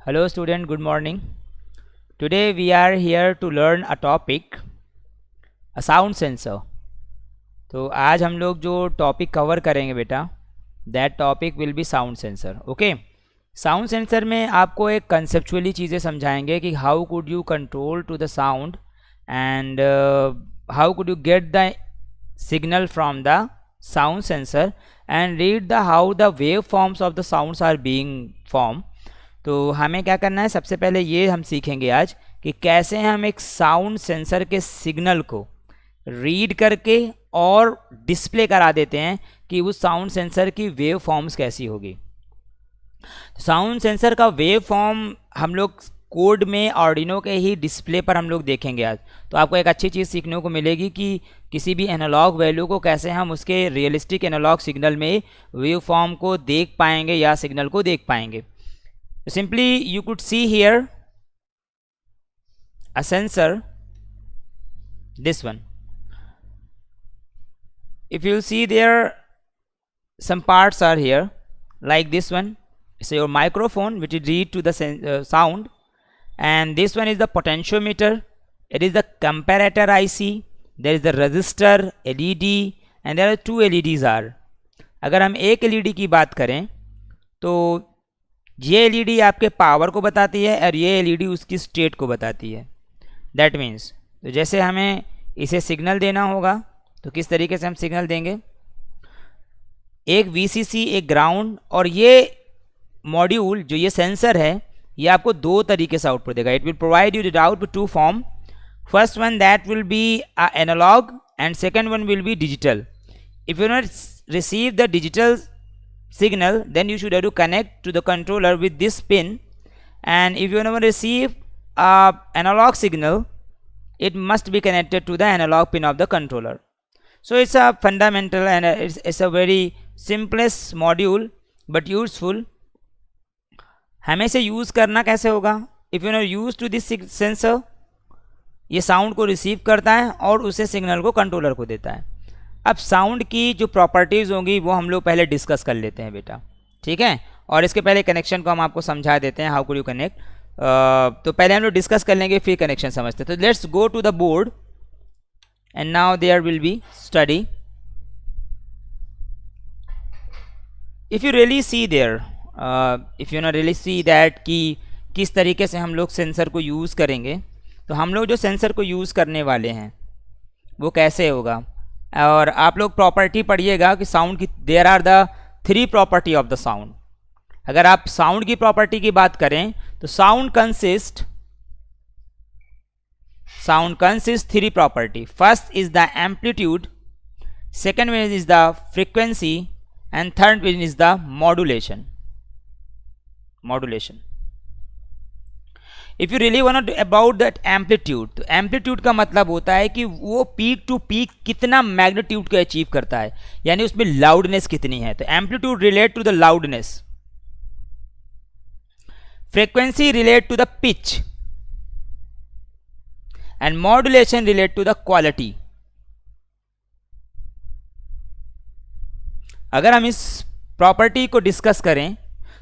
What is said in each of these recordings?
Hello student, good morning. Today we are here to learn a topic, a sound sensor. तो आज हम लोग जो टॉपिक कवर करेंगे बेटा, that topic will be sound sensor. Okay, sound sensor में आपको एक कंसेप्चुअली चीज़ें समझाएंगे कि how could you control to the sound and how could you get the signal from the sound sensor and read the how the wave forms of the sounds are being formed. तो हमें क्या करना है, सबसे पहले ये हम सीखेंगे आज कि कैसे हम एक साउंड सेंसर के सिग्नल को रीड करके और डिस्प्ले करा देते हैं कि उस साउंड सेंसर की वेव फॉर्म्स कैसी होगी. साउंड सेंसर का वेव फॉर्म हम लोग कोड में आर्डिनो के ही डिस्प्ले पर हम लोग देखेंगे आज. तो आपको एक अच्छी चीज़ सीखने को मिलेगी कि किसी भी एनालॉग वैल्यू को कैसे हम उसके रियलिस्टिक एनालॉग सिग्नल में वेव फॉर्म को देख पाएंगे या सिग्नल को देख पाएंगे. Simply you could see here a sensor, this one. if you see there some parts are here like this one, it's your microphone which is read to the sound, and this one is the potentiometer, it is the comparator IC, there is the resistor, LED, and there are two LEDs are. अगर हम एक LED की बात करें तो ये LED आपके power को बताती है और ये LED उसकी स्टेट को बताती है. दैट मीन्स तो जैसे हमें इसे सिग्नल देना होगा तो किस तरीके से हम सिग्नल देंगे, एक VCC, एक ग्राउंड, और ये मॉड्यूल जो ये सेंसर है ये आपको दो तरीके से आउटपुट देगा. It will provide you the output two form. First one that will be analogue and second one will be digital. If you not receive the digital signal, then you should have to connect to the controller with this pin, and if you want to receive analog signal, it must be connected to the analog pin of the controller. So it's a fundamental and it's a very simplest module but useful. हमें इसे use करना कैसे होगा? If you are used to this sensor, ये sound को receive करता है और उसे सिग्नल को कंट्रोलर को देता है. अब साउंड की जो प्रॉपर्टीज़ होंगी वो हम लोग पहले डिस्कस कर लेते हैं बेटा, ठीक है. और इसके पहले कनेक्शन को हम आपको समझा देते हैं, हाउ कुड यू कनेक्ट. तो पहले हम लोग डिस्कस कर लेंगे फिर कनेक्शन समझते हैं. तो let's go to the board and now there will be study. If you really see there, if you not really see that कि किस तरीके से हम लोग सेंसर को यूज़ करेंगे, तो हम लोग जो सेंसर को यूज़ करने वाले हैं वो कैसे होगा. और आप लोग प्रॉपर्टी पढ़िएगा कि साउंड की there are the 3 property of the sound. अगर आप साउंड की प्रॉपर्टी की बात करें तो sound consist 3 property. First is the amplitude, second one is the frequency, and third one is the modulation. If you really want about that amplitude, तो amplitude का मतलब होता है कि वो पीक टू पीक कितना मैग्नीट्यूड को अचीव करता है, यानी उसमें लाउडनेस कितनी है. तो amplitude relate to the loudness, frequency relate to the pitch, and modulation relate to the quality. अगर हम इस प्रॉपर्टी को डिस्कस करें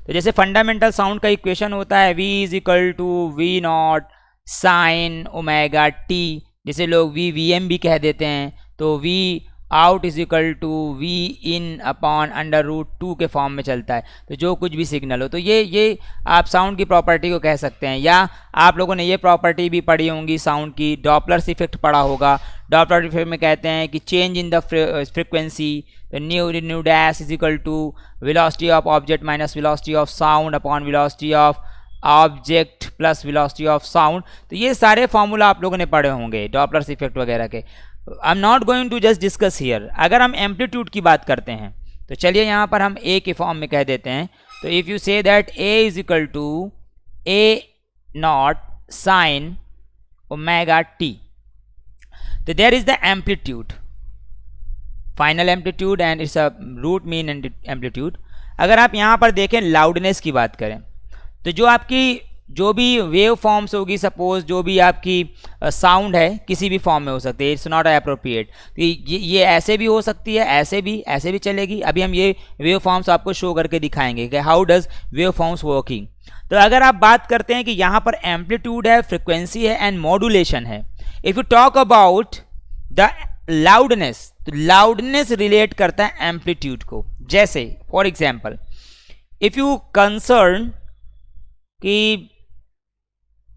तो जैसे फंडामेंटल साउंड का इक्वेशन होता है V is equal to V naught sine omega t, जिसे लोग VVM भी कह देते हैं. तो V out is equal to V in upon √2 के फॉर्म में चलता है. तो जो कुछ भी सिग्नल हो, तो ये आप साउंड की प्रॉपर्टी को कह सकते हैं. या आप लोगों ने ये प्रॉपर्टी भी पढ़ी होंगी साउंड की, डॉपलर इफेक्ट पढ़ा होगा. डॉपलर इफेक्ट में कहते हैं कि change in the frequency, the nu dash is equal to velocity of object minus velocity of sound upon velocity of object plus velocity of sound. तो ये सारे फॉर्मूला आप लोगों ने पढ़े होंगे डॉपलर इफेक्ट वगैरह के. I am not going to just discuss here. अगर हम एम्पलीट्यूड की बात करते हैं तो चलिए यहाँ पर हम ए के फॉर्म में कह देते हैं. तो if you say that a is equal to a naught sine omega t, तो there is the amplitude, final amplitude and it's a root mean amplitude. अगर आप यहाँ पर देखें लाउडनेस की बात करें तो जो आपकी जो भी वेव फॉर्म्स होगी, सपोज जो भी आपकी साउंड है किसी भी फॉर्म में हो सकती है, इट्स नॉट अप्रोप्रिएट। तो ये ऐसे भी हो सकती है, ऐसे भी चलेगी। अभी हम ये वेव फॉर्म्स आपको शो करके दिखाएंगे कि how does wave forms working. तो अगर आप बात करते हैं कि यहाँ पर एम्पलीट्यूड है, फ्रिक्वेंसी है एंड मॉड्यूलेशन है। If you talk about the loudness, तो लाउडनेस रिलेट करता है एम्पलीट्यूड को। जैसे for example if you concern कि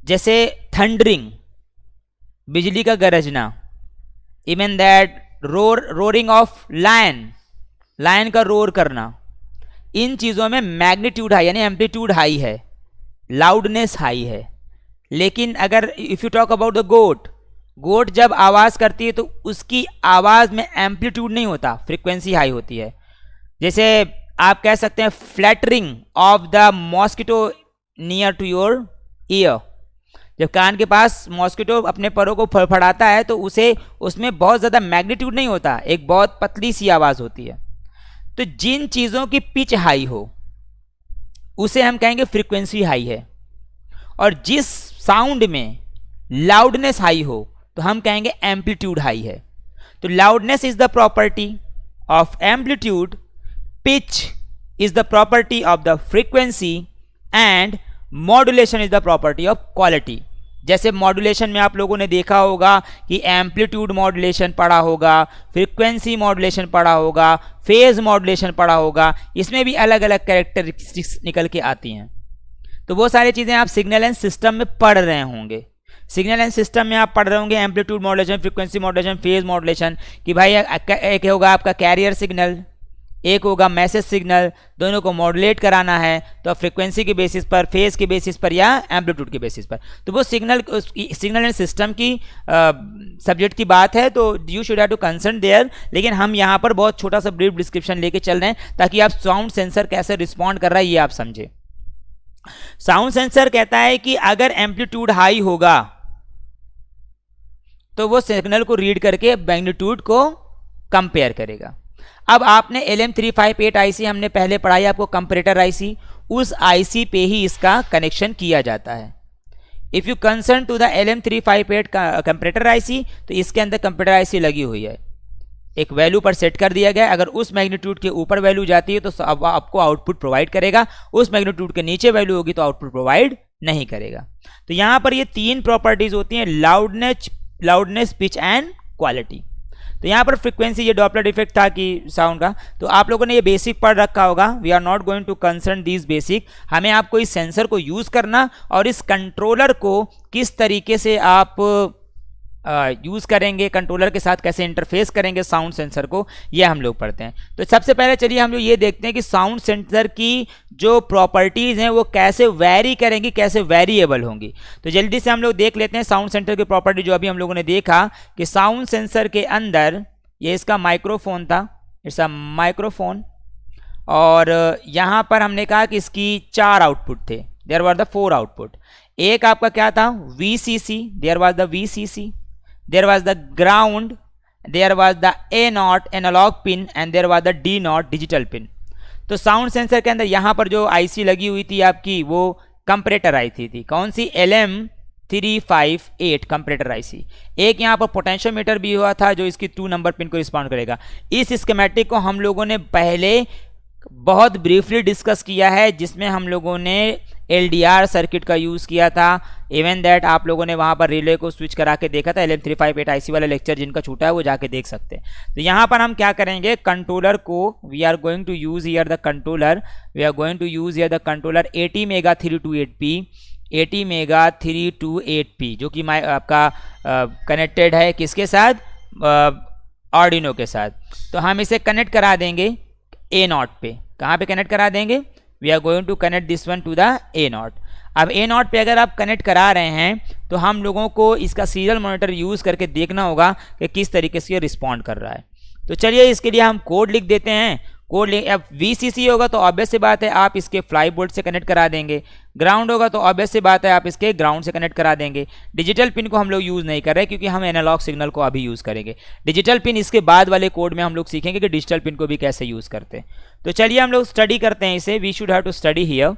जैसे थंडरिंग, बिजली का गरजना, even that roaring of lion का रोर करना, इन चीज़ों में मैग्नीट्यूड हाई यानी एम्पलीट्यूड हाई है, लाउडनेस हाई है। लेकिन अगर if you talk about the goat जब आवाज़ करती है तो उसकी आवाज़ में एम्पलीट्यूड नहीं होता, फ्रीक्वेंसी हाई होती है। जैसे आप कह सकते हैं fluttering of the mosquito near to your ear, जब कान के पास मॉस्किटो अपने परों को फड़फड़ाता है तो उसमें बहुत ज़्यादा मैग्नीट्यूड नहीं होता, एक बहुत पतली सी आवाज़ होती है। तो जिन चीज़ों की पिच हाई हो उसे हम कहेंगे फ्रीक्वेंसी हाई है, और जिस साउंड में लाउडनेस हाई हो तो हम कहेंगे एम्पलीट्यूड हाई है। तो loudness is the property of amplitude, pitch is the property of the frequency and modulation is the property of quality. जैसे मॉड्यूलेशन में आप लोगों ने देखा होगा कि एम्पलीट्यूड मॉड्यूलेशन पढ़ा होगा, फ्रीक्वेंसी मॉड्यूलेशन पढ़ा होगा, फेज मॉड्यूलेशन पढ़ा होगा, इसमें भी अलग अलग कैरेक्टरिस्टिक्स निकल के आती हैं। तो वो सारी चीज़ें आप सिग्नल एंड सिस्टम में पढ़ रहे होंगे। सिग्नल एंड सिस्टम में आप पढ़ रहे होंगे amplitude modulation, frequency modulation, phase modulation, कि भाई एक होगा आपका कैरियर सिग्नल, एक होगा मैसेज सिग्नल, दोनों को मॉड्यूलेट कराना है तो फ्रीक्वेंसी के बेसिस पर, फेज के बेसिस पर या एम्पलीट्यूड के बेसिस पर। तो वो सिग्नल एंड सिस्टम की सब्जेक्ट की बात है, तो you should have to concern there. लेकिन हम यहाँ पर बहुत छोटा सा ब्रीफ डिस्क्रिप्शन लेके चल रहे हैं ताकि आप साउंड सेंसर कैसे रिस्पॉन्ड कर रहा है ये आप समझे। साउंड सेंसर कहता है कि अगर एम्पलीट्यूड हाई होगा तो वो सिग्नल को रीड करके मैग्नीट्यूड को कंपेयर करेगा। अब आपने LM358 आईसी हमने पहले पढ़ाई आपको, कंपैरेटर आईसी, उस आईसी पे ही इसका कनेक्शन किया जाता है। If you concern to the LM358 comparator IC, तो इसके अंदर कंपैरेटर आईसी लगी हुई है, एक वैल्यू पर सेट कर दिया गया। अगर उस मैग्नीट्यूड के ऊपर वैल्यू जाती है तो आपको आउटपुट प्रोवाइड करेगा, उस मैग्नीट्यूड के नीचे वैल्यू होगी तो आउटपुट प्रोवाइड नहीं करेगा। तो यहां पर ये तीन प्रॉपर्टीज होती हैं, लाउडनेस, पिच एंड क्वालिटी। तो यहाँ पर फ्रीक्वेंसी, ये डॉपलर इफेक्ट था कि साउंड का, तो आप लोगों ने ये बेसिक पढ़ रखा होगा। We are not going to concern this basic. हमें आपको इस सेंसर को यूज़ करना और इस कंट्रोलर को किस तरीके से आप यूज़ करेंगे, कंट्रोलर के साथ कैसे इंटरफेस करेंगे साउंड सेंसर को, ये हम लोग पढ़ते हैं। तो सबसे पहले चलिए हम लोग ये देखते हैं कि साउंड सेंसर की जो प्रॉपर्टीज़ हैं वो कैसे वैरी करेंगी, कैसे वेरिएबल होंगी। तो जल्दी से हम लोग देख लेते हैं साउंड सेंसर की प्रॉपर्टी। जो अभी हम लोगों ने देखा कि साउंड सेंसर के अंदर ये इसका माइक्रोफोन था, इट्स अ माइक्रोफोन, और यहाँ पर हमने कहा कि इसकी 4 आउटपुट थे, देयर वर द 4 आउटपुट। एक आपका क्या था, VCC, there was the VCC, there was the ground, there was the A0 analog pin and there was the D0 digital pin। तो साउंड सेंसर के अंदर यहाँ पर जो आईसी लगी हुई थी आपकी वो कंपैरेटर आईसी थी। कौन सी, LM358 कंपैरेटर आईसी। एक यहाँ पर पोटेंशियोमीटर भी हुआ था जो इसकी 2 नंबर पिन को रिस्पॉन्ड करेगा। इस स्कीमेटिक को हम लोगों ने पहले बहुत ब्रीफली डिस्कस किया है, जिसमें हम लोगों ने LDR सर्किट का यूज़ किया था। इवन दैट आप लोगों ने वहाँ पर रिले को स्विच करा के देखा था। LM358 आईसी वाला लेक्चर जिनका छूटा है वो जाके देख सकते हैं। तो यहाँ पर हम क्या करेंगे, कंट्रोलर को we are going to use here the controller, we are going to use here the controller ATmega 328P, ATmega 328P, जो कि आपका कनेक्टेड है किसके साथ, आर्डिनो के साथ। तो हम इसे कनेक्ट करा देंगे A0 पे। कहाँ पे कनेक्ट करा देंगे, we are going to connect this one to the A0। अब A0 पे अगर आप कनेक्ट करा रहे हैं तो हम लोगों को इसका सीरियल मॉनिटर यूज़ करके देखना होगा कि किस तरीके से ये रिस्पॉन्ड कर रहा है। तो चलिए इसके लिए हम कोड लिख देते हैं। कोड अब VCC होगा तो ऑब्वियस सी बात है आप इसके फ्लाई बोर्ड से कनेक्ट करा देंगे, ग्राउंड होगा तो ऑब्वियस सी बात है आप इसके ग्राउंड से कनेक्ट करा देंगे। डिजिटल पिन को हम लोग यूज़ नहीं कर रहे क्योंकि हम एनालॉग सिग्नल को अभी यूज़ करेंगे। डिजिटल पिन इसके बाद वाले कोड में हम लोग सीखेंगे कि डिजिटल पिन को भी कैसे यूज़ करते हैं। तो चलिए हम लोग स्टडी करते हैं इसे, we should have to study here.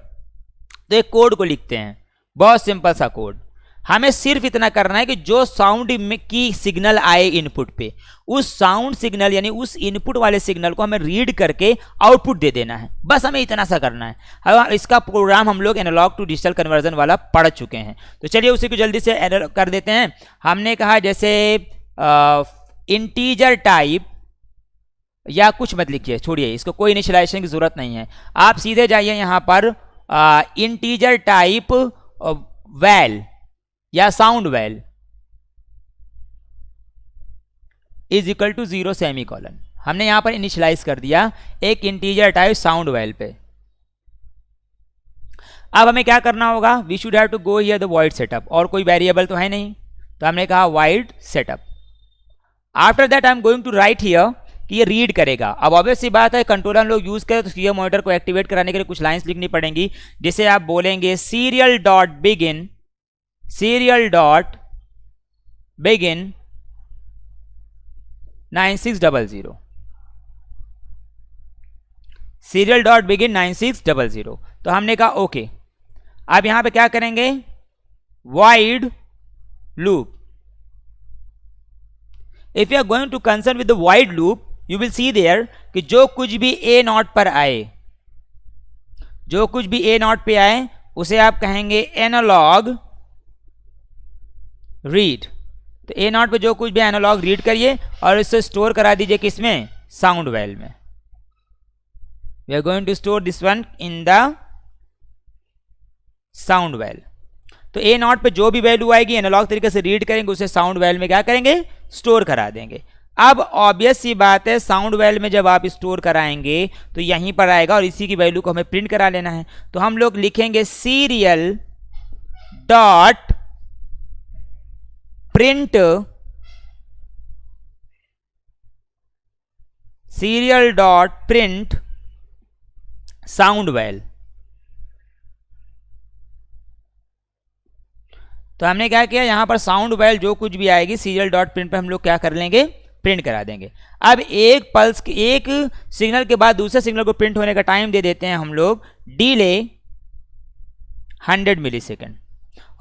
तो एक कोड को लिखते हैं, बहुत सिंपल सा कोड। हमें सिर्फ इतना करना है कि जो साउंड की सिग्नल आए इनपुट पे, उस साउंड सिग्नल यानी उस इनपुट वाले सिग्नल को हमें रीड करके आउटपुट दे देना है, बस हमें इतना सा करना है। अब इसका प्रोग्राम हम लोग एनालॉग टू डिजिटल कन्वर्जन वाला पढ़ चुके हैं, तो चलिए उसी को जल्दी से कर देते हैं। हमने कहा जैसे इंटीजर टाइप या कुछ मत लिखिए, छोड़िए इसको, कोई इनिशियलाइजेशन की जरूरत नहीं है। आप सीधे जाइए यहां पर इंटीजर टाइप वैल या sound val is equal to 0 semicolon. हमने यहां पर इनिशियलाइज कर दिया एक इंटीजर टाइप साउंड वैल पे। अब हमें क्या करना होगा, we should have to go here the void setup, और कोई वेरिएबल तो है नहीं, तो हमने कहा void setup. After that I am going to write here कि ये रीड करेगा। अब ऑब्वियस सी बात है, कंट्रोलर हम लोग यूज करें तो सीरियल मॉनिटर को एक्टिवेट कराने के लिए कुछ लाइंस लिखनी पड़ेंगी, जिसे आप बोलेंगे serial dot begin 9600 serial dot begin 9600। तो हमने कहा ओके। अब यहां पे क्या करेंगे, void loop. If you are going to concern with the void loop, you will see there कि जो कुछ भी ए नॉट पर आए, जो कुछ भी ए नॉट पे आए उसे आप कहेंगे एनालॉग रीड। तो ए नॉट पे जो कुछ भी एनालॉग रीड करिए और इससे स्टोर करा दीजिए किसमें, साउंड वेल में। We are going to store this one in the sound val. तो ए नॉट पे जो भी वैल्यू आएगी एनालॉग तरीके से रीड करेंगे, उसे साउंड वेल में क्या करेंगे, स्टोर करा देंगे। अब ऑब्वियस सी बात है, साउंड वेल में जब आप स्टोर कराएंगे तो यहीं पर आएगा और इसी की वैल्यू को हमें प्रिंट करा लेना है। तो हम लोग लिखेंगे serial dot print sound val. तो हमने क्या किया, यहां पर साउंड वेल जो कुछ भी आएगी सीरियल डॉट प्रिंट पे हम लोग क्या कर लेंगे, प्रिंट करा देंगे। अब एक पल्स एक सिग्नल के बाद दूसरे सिग्नल को प्रिंट होने का टाइम दे देते हैं हम लोग डिले 100 मिलीसेकंड,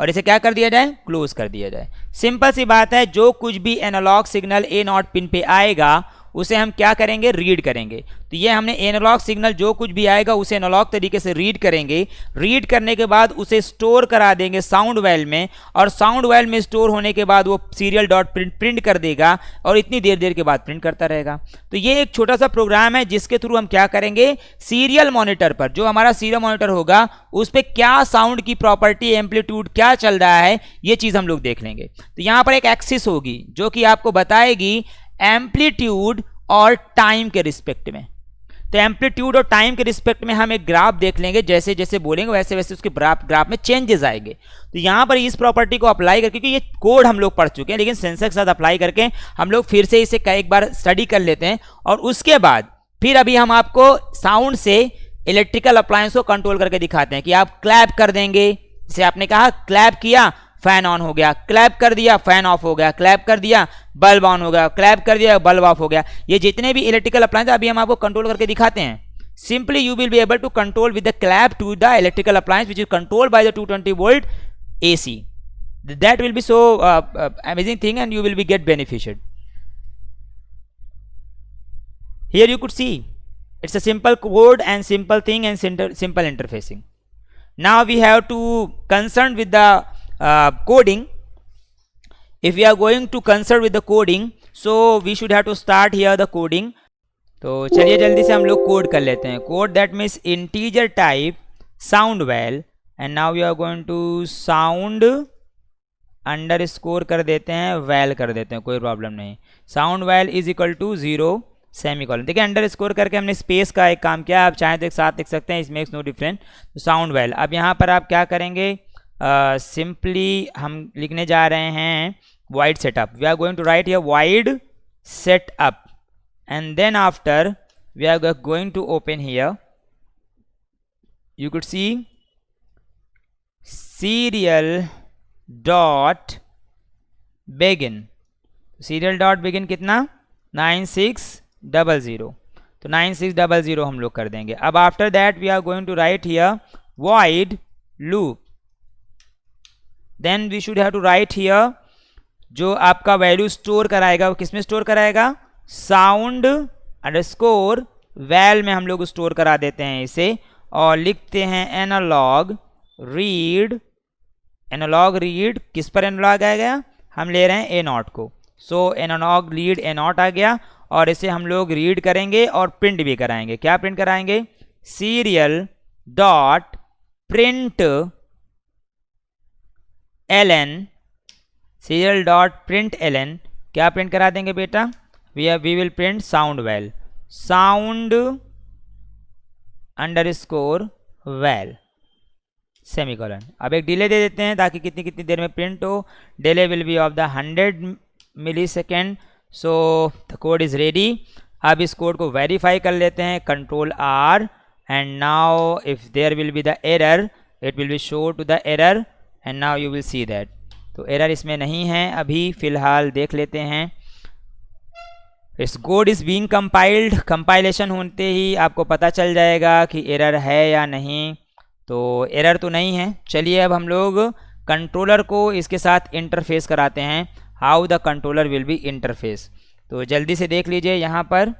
और इसे क्या कर दिया जाए, क्लोज कर दिया जाए। सिंपल सी बात है, जो कुछ भी analogue signal A naught pin पे आएगा उसे हम क्या करेंगे, रीड करेंगे। तो ये हमने एनालॉग सिग्नल जो कुछ भी आएगा उसे एनालॉग तरीके से रीड करेंगे। रीड करने के बाद उसे स्टोर करा देंगे साउंड वेल में, और साउंड वेल में स्टोर होने के बाद वो सीरियल डॉट प्रिंट कर देगा और इतनी देर के बाद प्रिंट करता रहेगा। तो ये एक छोटा सा प्रोग्राम है जिसके थ्रू हम क्या करेंगे, सीरियल मॉनिटर पर, जो हमारा सीरियल मॉनिटर होगा उस पर क्या साउंड की प्रॉपर्टी, एम्पलीट्यूड क्या चल रहा है, ये चीज हम लोग देख लेंगे। तो यहां पर एक एक्सिस होगी जो कि आपको बताएगी एम्पलीट्यूड और टाइम के रिस्पेक्ट में। तो एम्पलीट्यूड और टाइम के रिस्पेक्ट में हम एक ग्राफ देख लेंगे, जैसे जैसे बोलेंगे वैसे वैसे उसके ग्राफ में चेंजेस आएंगे। तो यहां पर इस प्रॉपर्टी को अप्लाई करके, क्योंकि ये कोड हम लोग पढ़ चुके हैं, लेकिन सेंसर के साथ अप्लाई करके हम लोग फिर से इसे एक बार स्टडी कर लेते हैं, और उसके बाद फिर अभी हम आपको साउंड से इलेक्ट्रिकल अप्लायंस को कंट्रोल करके दिखाते हैं कि आप क्लैप कर देंगे, जैसे आपने कहा क्लैप किया फैन ऑन हो गया, क्लैप कर दिया फैन ऑफ हो गया, क्लैप कर दिया बल्ब ऑन हो गया, क्लैप कर दिया बल्ब ऑफ हो गया। ये जितने भी इलेक्ट्रिकल अप्लायंस अभी हम आपको कंट्रोल करके दिखाते हैं। Simply you will be able to control with the clap to the electrical appliance which is controlled by the 220 volt AC. That will be so amazing thing and you will be get benefited. Here you could see it's a simple code and simple thing and simple interfacing. Now we have to concern with the coding. If we are going to concern with the coding, so we should have to start here the coding. तो चलिए जल्दी से हम लोग code कर लेते हैं। Code that means integer type sound val, and now we are going to sound underscore कर देते हैं, वेल कर देते हैं, कोई प्रॉब्लम नहीं। Sound val is equal to 0 semicolon. देखिए अंडर स्कोर करके हमने स्पेस का एक काम किया, आप चाहे तो एक साथ लिख सकते हैं, इस मेक्स नो डिफरेंस। तो साउंड वेल, अब यहाँ पर आप क्या करेंगे, सिंपली हम लिखने जा रहे हैं void setup. We are going to write here void setup, and then after we are going to open here, you could see serial dot begin. serial dot begin कितना 9600, तो 9600 हम लोग कर देंगे। अब after that we are going to write here void loop, then we should have to write here, जो आपका value store कराएगा वो किस में स्टोर कराएगा, साउंड अंडरस्कोर वैल में हम लोग स्टोर करा देते हैं इसे, और लिखते हैं एनालॉग रीड। एनालॉग रीड किस पर एनालॉग आ गया, हम ले रहे हैं ए नॉट को, सो एनालॉग रीड ए नॉट आ गया, और इसे हम लोग रीड करेंगे और प्रिंट भी कराएंगे। क्या प्रिंट कराएंगे, serial dot print ln, serial dot print ln क्या प्रिंट करा देंगे बेटा, we will print sound val, sound underscore val semicolon. अब एक डिले दे देते हैं ताकि कितनी कितनी देर में प्रिंट हो, delay will be of the 100 millisecond. So the code is ready. अब इस कोड को वेरीफाई कर लेते हैं, control R, and now if there will be the error it will be show to the error, and now you will see that. तो error इसमें नहीं है अभी फिलहाल, देख लेते हैं। इस code is being compiled, compilation होते ही आपको पता चल जाएगा कि एरर है या नहीं। तो एरर तो नहीं है। चलिए अब हम लोग कंट्रोलर को इसके साथ इंटरफेस कराते हैं, how the controller will be interface. तो जल्दी से देख लीजिए यहाँ पर,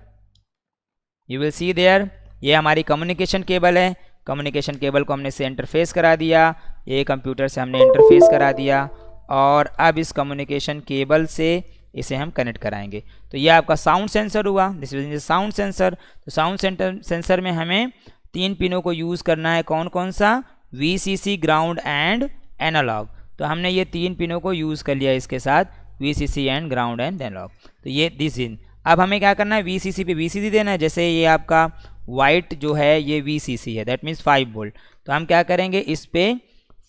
यू विल सी देयर, ये हमारी कम्युनिकेशन केबल है, कम्युनिकेशन केबल को हमने से इंटरफेस करा दिया, ये कंप्यूटर से हमने इंटरफेस करा दिया, और अब इस कम्युनिकेशन केबल से इसे हम कनेक्ट कराएंगे। तो ये आपका साउंड सेंसर हुआ, दिस इज साउंड सेंसर। तो साउंड सेंसर में हमें 3 पिनों को यूज़ करना है, कौन कौन सा, VCC, ग्राउंड एंड एनालॉग। तो हमने ये 3 पिनों को यूज़ कर लिया इसके साथ, VCC and ground and analogue. तो ये दिस इन, अब हमें क्या करना है, VCC पे VCC देना है। जैसे ये आपका वाइट जो है ये VCC है, दैट मीन्स 5 वोल्ट। तो हम क्या करेंगे, इस पे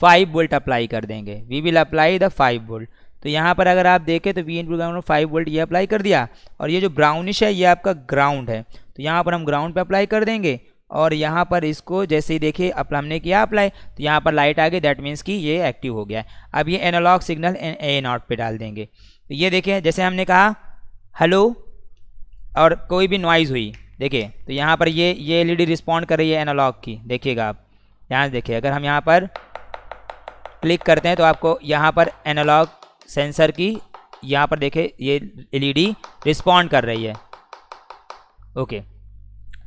5 वोल्ट अप्लाई कर देंगे, we will apply the 5 volt. तो यहाँ पर अगर आप देखें तो V इंटू ग्राउंड 5 वोल्ट ये अप्लाई कर दिया, और ये जो ब्राउनिश है ये आपका ग्राउंड है, तो यहाँ पर हम ग्राउंड पे अप्लाई कर देंगे, और यहाँ पर इसको जैसे ही देखिए हमने किया अप्लाई, तो यहाँ पर लाइट आ गई, दैट मीन्स कि ये एक्टिव हो गया है। अब ये एनालॉग सिग्नल ए नॉट पे डाल देंगे। तो ये देखिए जैसे हमने कहा हेलो, और कोई भी नॉइज़ हुई, देखिए तो यहाँ पर ये LED रिस्पॉन्ड कर रही है एनालॉग की, देखिएगा आप यहाँ से देखिए, अगर हम यहाँ पर क्लिक करते हैं तो आपको यहाँ पर एनालॉग सेंसर की यहाँ पर देखिए ये LED रिस्पॉन्ड कर रही है। ओके,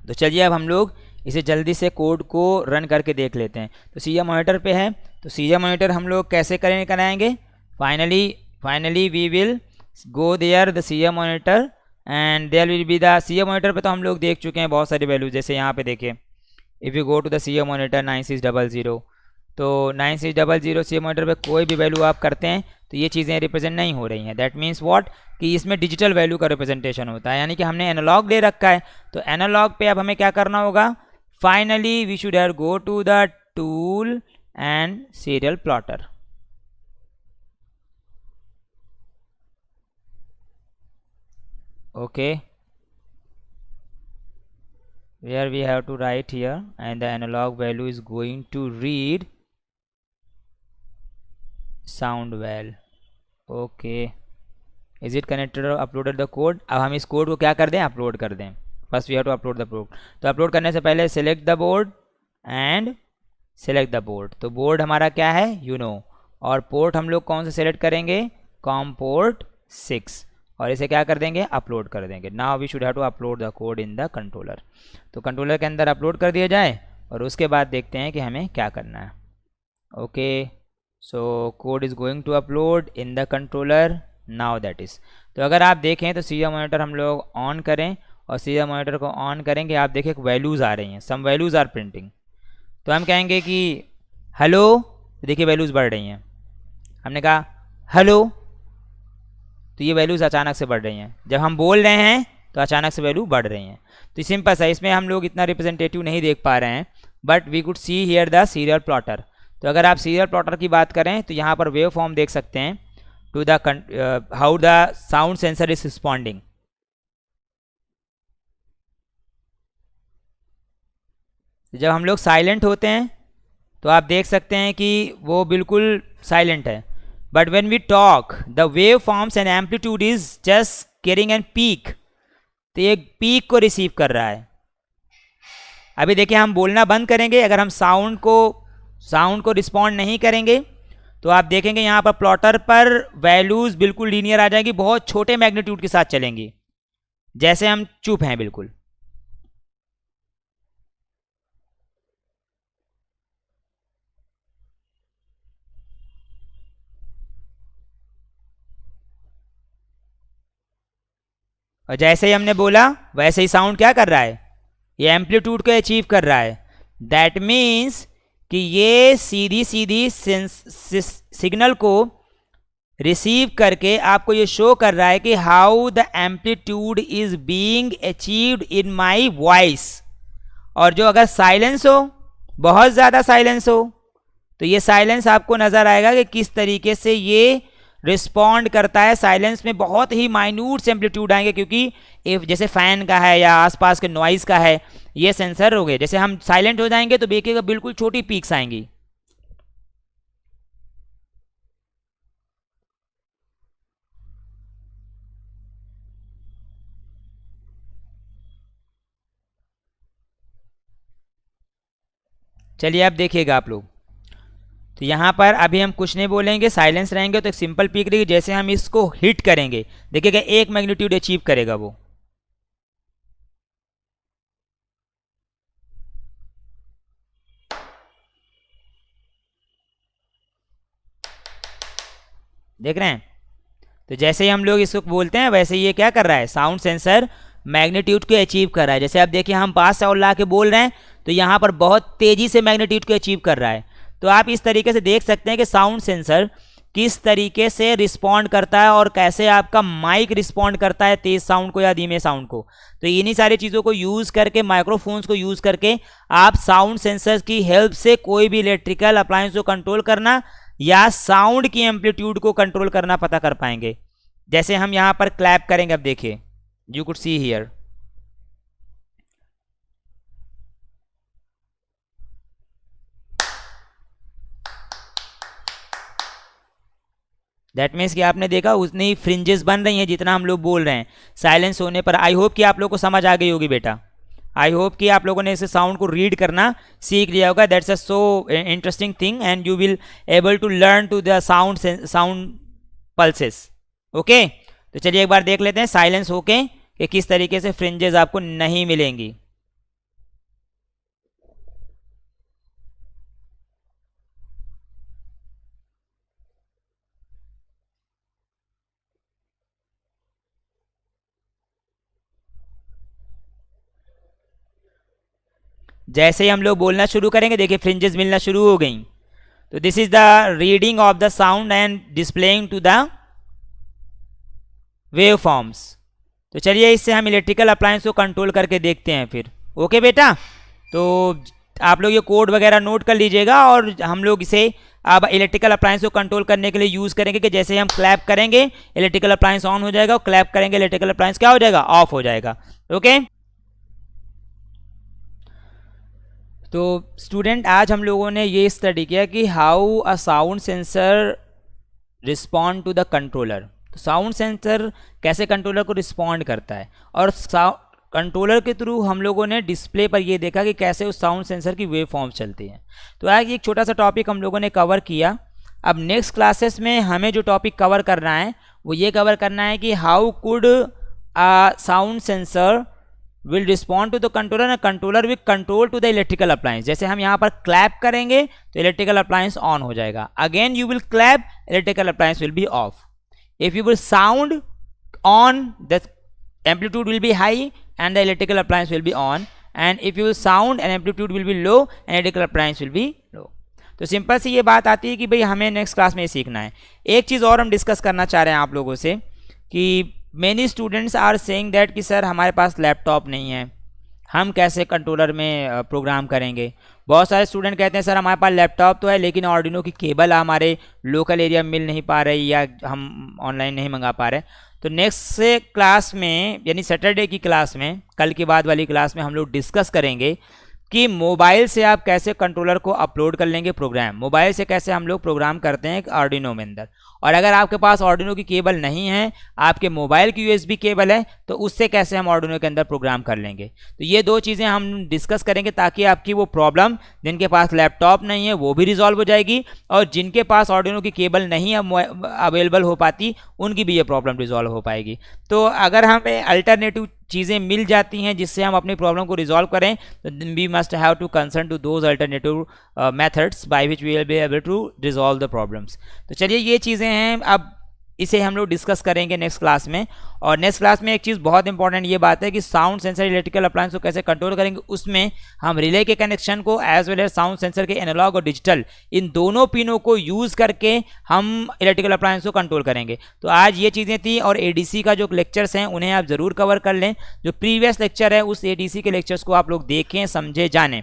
तो चलिए अब हम लोग इसे जल्दी से कोड को रन करके देख लेते हैं। तो सीरियल मॉनिटर पे है, तो सीरियल मॉनिटर हम लोग कैसे कराएंगे, finally we will go there the serial monitor, and there will be the serial monitor पे तो हम लोग देख चुके हैं बहुत सारी वैल्यूज, जैसे यहाँ पे देखिए if you go to the serial monitor 9600, तो 9600 सीरियल मॉनिटर पे कोई भी वैल्यू आप करते हैं तो ये चीज़ें रिप्रेजेंट नहीं हो रही हैं। दैट मीन्स व्हाट, कि इसमें डिजिटल वैल्यू का रिप्रेजेंटेशन होता है, यानी कि हमने एनालॉग ले रखा है। तो एनालॉग पे अब हमें क्या करना होगा, finally we should have go to the tool and serial plotter. okay, where we have to write here, and the analog value is going to read sound well. okay, is it connected or uploaded the code? अब हम इस code को क्या कर दें, upload कर दें। First we have to upload the code. तो अपलोड करने से पहले select the board and select the board. तो बोर्ड हमारा क्या है, यू नो, और पोर्ट हम लोग कौन सा सेलेक्ट करेंगे, कॉम पोर्ट 6, और इसे क्या कर देंगे, अपलोड कर देंगे। Now we should have to upload the code in the controller. तो कंट्रोलर के अंदर अपलोड कर दिया जाए, और उसके बाद देखते हैं कि हमें क्या करना है। Okay, so code is going to upload in the controller now, that is. तो अगर आप देखें तो सीरियल मॉनिटर हम लोग ऑन करें, और सीरियल मॉनिटर को ऑन करेंगे, आप देखें वैल्यूज़ आ रही हैं, सम वैल्यूज़ आर प्रिंटिंग। तो हम कहेंगे कि हेलो, देखिए वैल्यूज़ बढ़ रही हैं। हमने कहा हेलो, तो ये वैल्यूज़ अचानक से बढ़ रही हैं। जब हम बोल रहे हैं तो अचानक से वैल्यू बढ़ रही हैं। तो सिंपल है, इसमें हम लोग इतना रिप्रेजेंटेटिव नहीं देख पा रहे हैं, but we could see here the serial plotter. तो अगर आप सीरियल प्लॉटर की बात करें तो यहाँ पर वेव फॉर्म देख सकते हैं to the how the sound sensor is responding. जब हम लोग साइलेंट होते हैं तो आप देख सकते हैं कि वो बिल्कुल साइलेंट है, but when we talk the wave forms and amplitude is just carrying an peak, तो ये पीक को रिसीव कर रहा है। अभी देखिए हम बोलना बंद करेंगे, अगर हम साउंड को रिस्पॉन्ड नहीं करेंगे तो आप देखेंगे यहाँ पर प्लॉटर पर वैल्यूज बिल्कुल लीनियर आ जाएंगी, बहुत छोटे मैग्नीट्यूड के साथ चलेंगी, जैसे हम चुप हैं बिल्कुल। और जैसे ही हमने बोला वैसे ही साउंड क्या कर रहा है, ये एम्पलीट्यूड को अचीव कर रहा है। दैट मीन्स कि ये सीधी सीधी सिग्नल को रिसीव करके आपको ये शो कर रहा है कि how the amplitude is being achieved in my voice. और जो अगर साइलेंस हो, बहुत ज़्यादा साइलेंस हो, तो ये साइलेंस आपको नज़र आएगा कि किस तरीके से ये रिस्पॉन्ड करता है। साइलेंस में बहुत ही माइन्यूट एम्पलीट्यूड आएंगे, क्योंकि इफ जैसे फैन का है या आसपास के नॉइज़ का है, ये सेंसर हो गए। जैसे हम साइलेंट हो जाएंगे तो देखिएगा बिल्कुल छोटी पीक्स आएंगी। चलिए अब देखिएगा आप लोग, तो यहाँ पर अभी हम कुछ नहीं बोलेंगे, साइलेंस रहेंगे, तो एक सिंपल पीक रहेगी। जैसे हम इसको हिट करेंगे, देखिएगा एक मैग्नीट्यूड अचीव करेगा वो। देख रहे हैं? तो जैसे ही हम लोग इसको बोलते हैं वैसे ये क्या कर रहा है, साउंड सेंसर मैग्नीट्यूड को अचीव कर रहा है। जैसे आप देखिए हम पास से और ला के बोल रहे हैं, तो यहाँ पर बहुत तेजी से मैग्नीट्यूड को अचीव कर रहा है। तो आप इस तरीके से देख सकते हैं कि साउंड सेंसर किस तरीके से रिस्पॉन्ड करता है और कैसे आपका माइक रिस्पॉन्ड करता है तेज साउंड को या धीमे साउंड को। तो इन्हीं सारी चीज़ों को यूज़ करके, माइक्रोफोन्स को यूज़ करके आप साउंड सेंसर की हेल्प से कोई भी इलेक्ट्रिकल अप्लायंस को कंट्रोल करना या साउंड की एम्पलीट्यूड को कंट्रोल करना पता कर पाएंगे। जैसे हम यहाँ पर क्लैप करेंगे, अब देखिए, you could see here, that means कि आपने देखा उतनी ही फ्रिंजेस बन रही हैं जितना हम लोग बोल रहे हैं साइलेंस होने पर। आई होप कि आप लोग को समझ आ गई होगी बेटा। आई होप कि आप लोगों ने इस साउंड को रीड करना सीख लिया होगा। That's a so interesting thing and you will able to learn to the sound pulses. Okay, तो चलिए एक बार देख लेते हैं साइलेंस होके कि किस तरीके से फ्रिंजेस आपको नहीं मिलेंगी। जैसे ही हम लोग बोलना शुरू करेंगे, देखिए फ्रिंजेस मिलना शुरू हो गई। तो this is the reading of the sound and displaying to the wave forms. तो चलिए इससे हम इलेक्ट्रिकल अप्लायंस को कंट्रोल करके देखते हैं फिर। ओके बेटा, तो आप लोग ये कोड वगैरह नोट कर लीजिएगा और हम लोग इसे अब इलेक्ट्रिकल अप्लायंस को कंट्रोल करने के लिए यूज़ करेंगे कि जैसे हम क्लैप करेंगे इलेक्ट्रिकल अप्लायंस ऑन हो जाएगा और क्लैप करेंगे इलेक्ट्रिकल अप्लायंस क्या हो जाएगा, ऑफ हो जाएगा। ओके, तो स्टूडेंट आज हम लोगों ने ये स्टडी किया कि how a sound sensor respond to the controller. तो साउंड सेंसर कैसे कंट्रोलर को रिस्पॉन्ड करता है, और कंट्रोलर के थ्रू हम लोगों ने डिस्प्ले पर ये देखा कि कैसे उस साउंड सेंसर की वेव फॉर्म चलती हैं। तो आज एक छोटा सा टॉपिक हम लोगों ने कवर किया। अब नेक्स्ट क्लासेस में हमें जो टॉपिक कवर करना है वो ये कवर करना है कि how could a sound sensor will respond to the controller and controller will control to the electrical appliance. जैसे हम यहाँ पर clap करेंगे तो electrical appliance on हो जाएगा. Again you will clap, electrical appliance will be off. If you will sound on, the amplitude will be high and the electrical appliance will be on. And if you will sound and amplitude will be low and electrical appliance will be low. तो simple सी ये बात आती है कि भाई हमें next class में ये सीखना है. एक चीज़ और हम डिस्कस करना चाह रहे हैं आप लोगों से कि many students are saying that कि सर हमारे पास लैपटॉप नहीं है, हम कैसे कंट्रोलर में प्रोग्राम करेंगे. बहुत सारे स्टूडेंट कहते हैं सर हमारे पास लैपटॉप तो है लेकिन आर्डिनो की केबल हमारे लोकल एरिया में मिल नहीं पा रही या हम ऑनलाइन नहीं मंगा पा रहे. तो नेक्स्ट क्लास में यानी सैटरडे की क्लास में, कल के बाद वाली क्लास में हम लोग डिस्कस करेंगे कि मोबाइल से आप कैसे कंट्रोलर को अपलोड कर लेंगे प्रोग्राम, मोबाइल से कैसे हम लोग प्रोग्राम करते हैं आर्डिनो में अंदर। और अगर आपके पास आर्डिनो की केबल नहीं है, आपके मोबाइल की यूएसबी केबल है, तो उससे कैसे हम आर्डिनो के अंदर प्रोग्राम कर लेंगे। तो ये दो चीज़ें हम डिस्कस करेंगे ताकि आपकी वो प्रॉब्लम, जिनके पास लैपटॉप नहीं है वो भी रिजॉल्व हो जाएगी, और जिनके पास आर्डिनो की केबल नहीं अवेलेबल हो पाती उनकी भी ये प्रॉब्लम रिजॉल्व हो पाएगी। तो अगर हमें अल्टरनेटिव चीज़ें मिल जाती हैं जिससे हम अपनी प्रॉब्लम को रिजॉल्व करें, तो we must have to concern to those alternative methods by which we will be able to resolve the problems. तो चलिए ये चीज़ें हैं, अब इसे हम लोग डिस्कस करेंगे नेक्स्ट क्लास में। और नेक्स्ट क्लास में एक चीज़ बहुत इंपॉर्टेंट ये बात है कि साउंड सेंसर इलेक्ट्रिकल अप्लायंस को कैसे कंट्रोल करेंगे, उसमें हम रिले के कनेक्शन को as well as sound sensor के एनालॉग और डिजिटल, इन दोनों पिनों को यूज़ करके हम इलेक्ट्रिकल अप्लायंस को कंट्रोल करेंगे। तो आज ये चीज़ें थी, और एडीसी का जो लेक्चर्स हैं उन्हें आप ज़रूर कवर कर लें। जो प्रीवियस लेक्चर है उस एडीसी के लेक्चर्स को आप लोग देखें, समझे, जानें।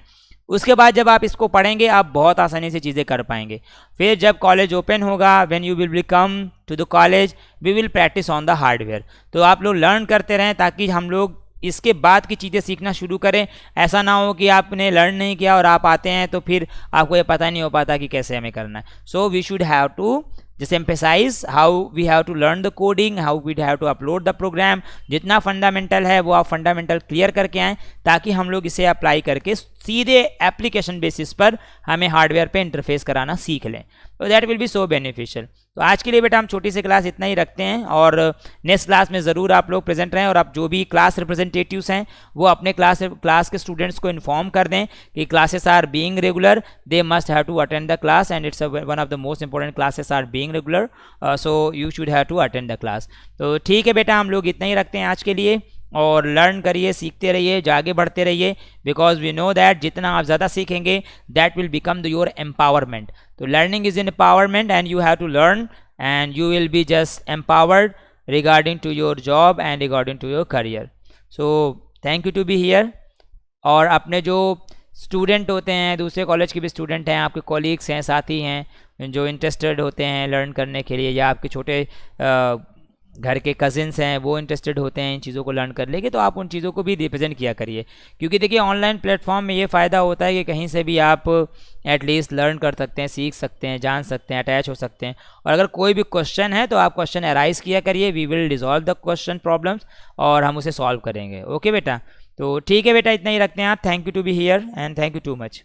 उसके बाद जब आप इसको पढ़ेंगे आप बहुत आसानी से चीज़ें कर पाएंगे। फिर जब कॉलेज ओपन होगा, when you will be come to the college, we will practice on the hardware. तो आप लोग लर्न करते रहें ताकि हम लोग इसके बाद की चीज़ें सीखना शुरू करें। ऐसा ना हो कि आपने लर्न नहीं किया और आप आते हैं तो फिर आपको ये पता नहीं हो पाता कि कैसे हमें करना है। So we should have to just emphasize how we have to learn the coding, how we have to upload the program। जितना फंडामेंटल है वो आप फंडामेंटल क्लियर करके आएँ ताकि हम लोग इसे अप्लाई करके सीधे एप्लीकेशन बेसिस पर हमें हार्डवेयर पे इंटरफेस कराना सीख लें। तो that will B so beneficial. तो आज के लिए बेटा हम छोटी सी क्लास इतना ही रखते हैं, और नेक्स्ट क्लास में ज़रूर आप लोग प्रेजेंट रहें, और आप जो भी क्लास रिप्रेजेंटेटिव्स हैं वो अपने क्लास के स्टूडेंट्स को इन्फॉर्म कर दें कि classes are being regular, they must have to attend the class, and it's one of the most important classes are being regular, so you should have to attend the class. तो ठीक है बेटा, हम लोग इतना ही रखते हैं आज के लिए, और लर्न करिए, सीखते रहिए, आगे बढ़ते रहिए, बिकॉज वी नो दैट जितना आप ज़्यादा सीखेंगे that will become the your empowerment. तो learning is in empowerment, and you have to learn, and you will be just empowered regarding to your job and regarding to your career. So thank you to be here। और अपने जो student होते हैं, दूसरे college के भी student हैं, आपके कॉलीग्स हैं, साथी हैं जो इंटरेस्टेड होते हैं लर्न करने के लिए, या आपके छोटे घर के कजिन्स हैं वो इंटरेस्टेड होते हैं इन चीज़ों को लर्न कर लेंगे, तो आप उन चीज़ों को भी रिप्रेजेंट किया करिए। क्योंकि देखिए ऑनलाइन प्लेटफॉर्म में ये फ़ायदा होता है कि कहीं से भी आप एटलीस्ट लर्न कर सकते हैं, सीख सकते हैं, जान सकते हैं, अटैच हो सकते हैं। और अगर कोई भी क्वेश्चन है तो आप क्वेश्चन अराइज किया करिए, we will resolve the question problems, और हम उसे सॉल्व करेंगे। ओके बेटा, तो ठीक है बेटा, इतना ही रखते हैं आप। Thank you to be here, and thank you too much.